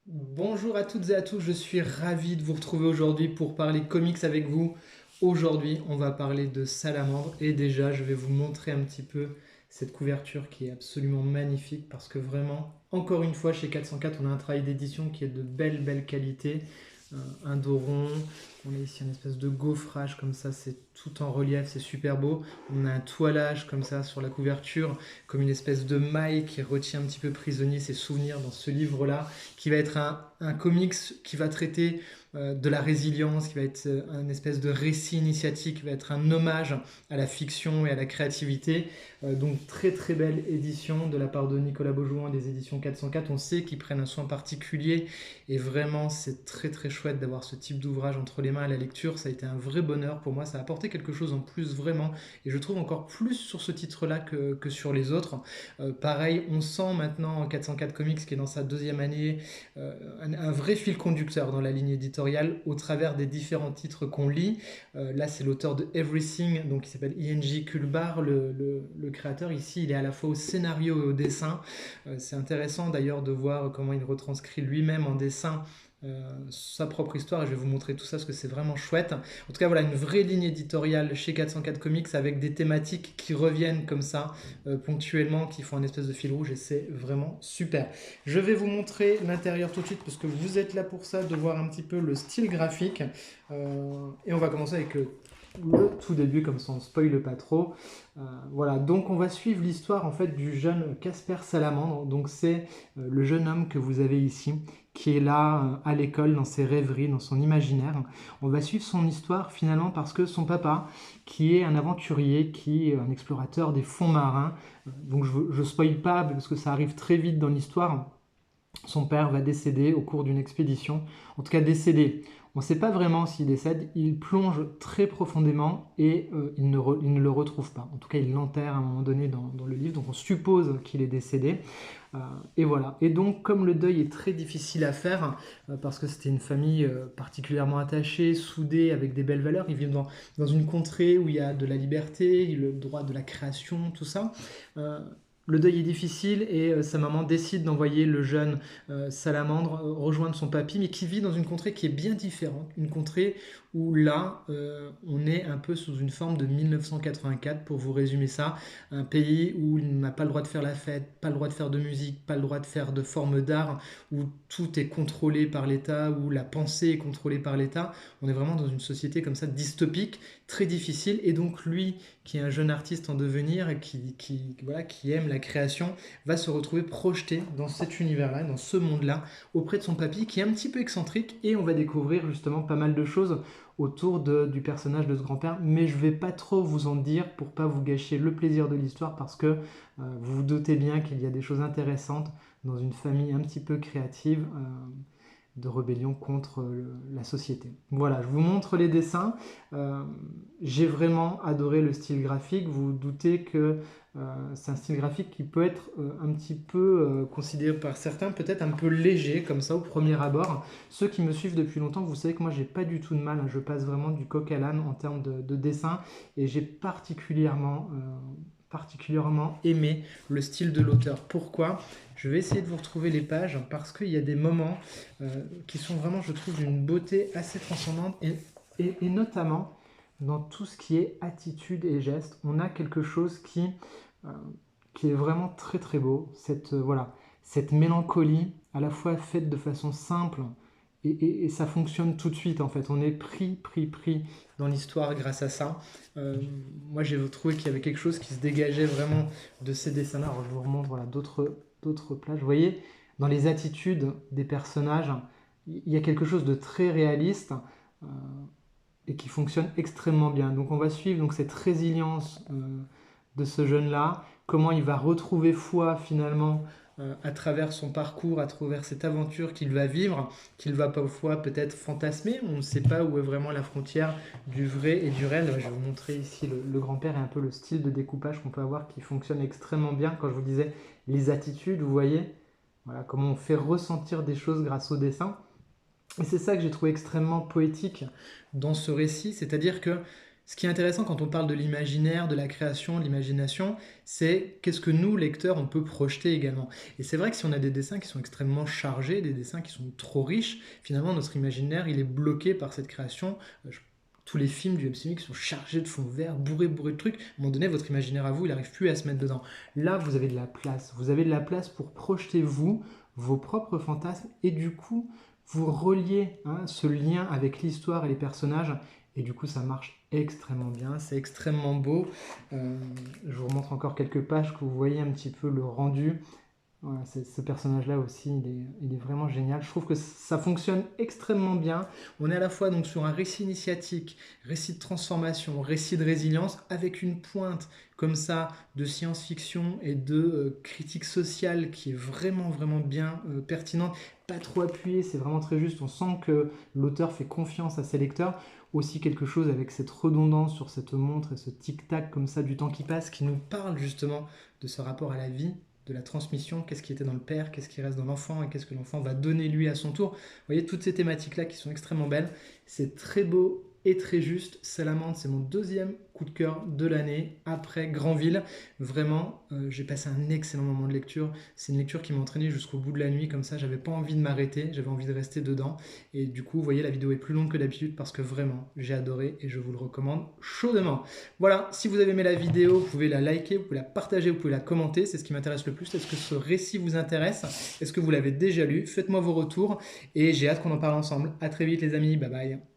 Bonjour à toutes et à tous, je suis ravi de vous retrouver aujourd'hui pour parler comics avec vous. Aujourd'hui, on va parler de Salamandre et déjà, je vais vous montrer un petit peu cette couverture qui est absolument magnifique parce que vraiment, encore une fois, chez 404, on a un travail d'édition qui est de belle qualité. Un dos rond, on a ici une espèce de gaufrage comme ça, c'est tout en relief, c'est super beau. On a un toilage comme ça sur la couverture, comme une espèce de maille qui retient un petit peu prisonnier ses souvenirs dans ce livre-là, qui va être un comics qui va traiter de la résilience, qui va être un espèce de récit initiatique, qui va être un hommage à la fiction et à la créativité. Donc très belle édition de la part de Nicolas Beaujouan des éditions 404. On sait qu'ils prennent un soin particulier et vraiment c'est très chouette d'avoir ce type d'ouvrage entre les mains à la lecture. Ça a été un vrai bonheur pour moi, ça a apporté quelque chose en plus vraiment et je trouve encore plus sur ce titre-là que sur les autres. Pareil, on sent maintenant en 404 Comics qui est dans sa deuxième année un vrai fil conducteur dans la ligne éditoriale au travers des différents titres qu'on lit. Là, c'est l'auteur de Everything, donc il s'appelle I.N.G. Kulbar, le créateur. Ici, il est à la fois au scénario et au dessin. C'est intéressant d'ailleurs de voir comment il retranscrit lui-même en dessin sa propre histoire et je vais vous montrer tout ça parce que c'est vraiment chouette. En tout cas, voilà une vraie ligne éditoriale chez 404 Comics avec des thématiques qui reviennent comme ça ponctuellement, qui font un espèce de fil rouge et c'est vraiment super. Je vais vous montrer l'intérieur tout de suite parce que vous êtes là pour ça, de voir un petit peu le style graphique. Et on va commencer avec le tout début, comme ça on ne spoile pas trop. Voilà, donc on va suivre l'histoire en fait du jeune Casper Salamandre. Donc c'est le jeune homme que vous avez ici, qui est là à l'école, dans ses rêveries, dans son imaginaire. On va suivre son histoire finalement parce que son papa, qui est un aventurier, qui est un explorateur des fonds marins, donc je spoil pas parce que ça arrive très vite dans l'histoire. Son père va décéder au cours d'une expédition, en tout cas décéder. On ne sait pas vraiment s'il décède, il plonge très profondément et il ne le retrouve pas. En tout cas, il l'enterre à un moment donné dans le livre, donc on suppose qu'il est décédé. Et voilà. Et donc, comme le deuil est très difficile à faire, parce que c'était une famille particulièrement attachée, soudée, avec des belles valeurs, ils vivent dans une contrée où il y a de la liberté, le droit de la création, tout ça. Euh, le deuil est difficile et sa maman décide d'envoyer le jeune Salamandre rejoindre son papy, mais qui vit dans une contrée qui est bien différente. Une contrée où là, on est un peu sous une forme de 1984, pour vous résumer ça. Un pays où il n'a pas le droit de faire la fête, pas le droit de faire de musique, pas le droit de faire de forme d'art, où tout est contrôlé par l'État, où la pensée est contrôlée par l'État. On est vraiment dans une société comme ça dystopique, très difficile. Et donc lui, qui est un jeune artiste en devenir et voilà, qui aime la création, va se retrouver projeté dans cet univers-là, dans ce monde-là, auprès de son papy, qui est un petit peu excentrique. Et on va découvrir justement pas mal de choses autour du personnage de ce grand-père, mais je vais pas trop vous en dire pour pas vous gâcher le plaisir de l'histoire parce que vous vous doutez bien qu'il y a des choses intéressantes dans une famille un petit peu créative de rébellion contre la société. Voilà, je vous montre les dessins. J'ai vraiment adoré le style graphique. Vous vous doutez que c'est un style graphique qui peut être un petit peu considéré par certains peut-être un peu léger comme ça au premier abord. Ceux qui me suivent depuis longtemps, vous savez que moi j'ai pas du tout de mal, hein. Je passe vraiment du coq à l'âne en termes de dessin et j'ai particulièrement aimé le style de l'auteur. Pourquoi? Je vais essayer de vous retrouver les pages parce qu'il y a des moments qui sont vraiment, je trouve, d'une beauté assez transcendante et notamment dans tout ce qui est attitude et geste, on a quelque chose euh, qui est vraiment très beau. Voilà, cette mélancolie, à la fois faite de façon simple et ça fonctionne tout de suite en fait. On est pris dans l'histoire grâce à ça. Euh, Moi j'ai trouvé qu'il y avait quelque chose qui se dégageait vraiment de ces dessins-là. Alors je vous remontre voilà, d'autres plages. Vous voyez, dans les attitudes des personnages, il y a quelque chose de très réaliste euh, et qui fonctionne extrêmement bien. Donc on va suivre donc, cette résilience de ce jeune-là, comment il va retrouver foi finalement à travers son parcours, à travers cette aventure qu'il va vivre, qu'il va parfois peut-être fantasmer. On ne sait pas où est vraiment la frontière du vrai et du réel. Je vais vous montrer ici le grand-père et un peu le style de découpage qu'on peut avoir qui fonctionne extrêmement bien. Quand je vous disais les attitudes, vous voyez, voilà, comment on fait ressentir des choses grâce au dessin. Et c'est ça que j'ai trouvé extrêmement poétique dans ce récit, c'est-à-dire que Ce qui est intéressant quand on parle de l'imaginaire, de la création, de l'imagination, c'est qu'est-ce que nous, lecteurs, on peut projeter également. Et c'est vrai que si on a des dessins qui sont extrêmement chargés, des dessins qui sont trop riches, finalement notre imaginaire, il est bloqué par cette création. Tous les films du MCU qui sont chargés de fonds verts, bourrés de trucs, à un moment donné, votre imaginaire à vous, il n'arrive plus à se mettre dedans. Là, vous avez de la place. Vous avez de la place pour projeter vous, vos propres fantasmes, et du coup, vous reliez ce lien avec l'histoire et les personnages, et du coup, ça marche extrêmement bien, c'est extrêmement beau. Euh, je vous remontre encore quelques pages que vous voyez un petit peu le rendu. Voilà, ce personnage-là aussi, il est vraiment génial. Je trouve que ça fonctionne extrêmement bien. On est à la fois donc sur un récit initiatique, récit de transformation, récit de résilience, avec une pointe comme ça de science-fiction et de critique sociale qui est vraiment bien pertinente, pas trop appuyée, c'est vraiment très juste. On sent que l'auteur fait confiance à ses lecteurs. Aussi quelque chose avec cette redondance sur cette montre et ce tic-tac comme ça du temps qui passe qui nous parle justement de ce rapport à la vie, de la transmission, qu'est-ce qui était dans le père, qu'est-ce qui reste dans l'enfant et qu'est-ce que l'enfant va donner lui à son tour. Vous voyez toutes ces thématiques-là qui sont extrêmement belles. C'est très beau et très juste. Salamandre, c'est mon deuxième coup de cœur de l'année après Granville. Vraiment, j'ai passé un excellent moment de lecture. C'est une lecture qui m'a entraîné jusqu'au bout de la nuit. Comme ça, j'avais pas envie de m'arrêter, j'avais envie de rester dedans. Et du coup, vous voyez, la vidéo est plus longue que d'habitude parce que vraiment, j'ai adoré et je vous le recommande chaudement. Voilà, si vous avez aimé la vidéo, vous pouvez la liker, vous pouvez la partager, vous pouvez la commenter. C'est ce qui m'intéresse le plus. Est-ce que ce récit vous intéresse? Est-ce que vous l'avez déjà lu? Faites-moi vos retours et j'ai hâte qu'on en parle ensemble. À très vite les amis, bye bye.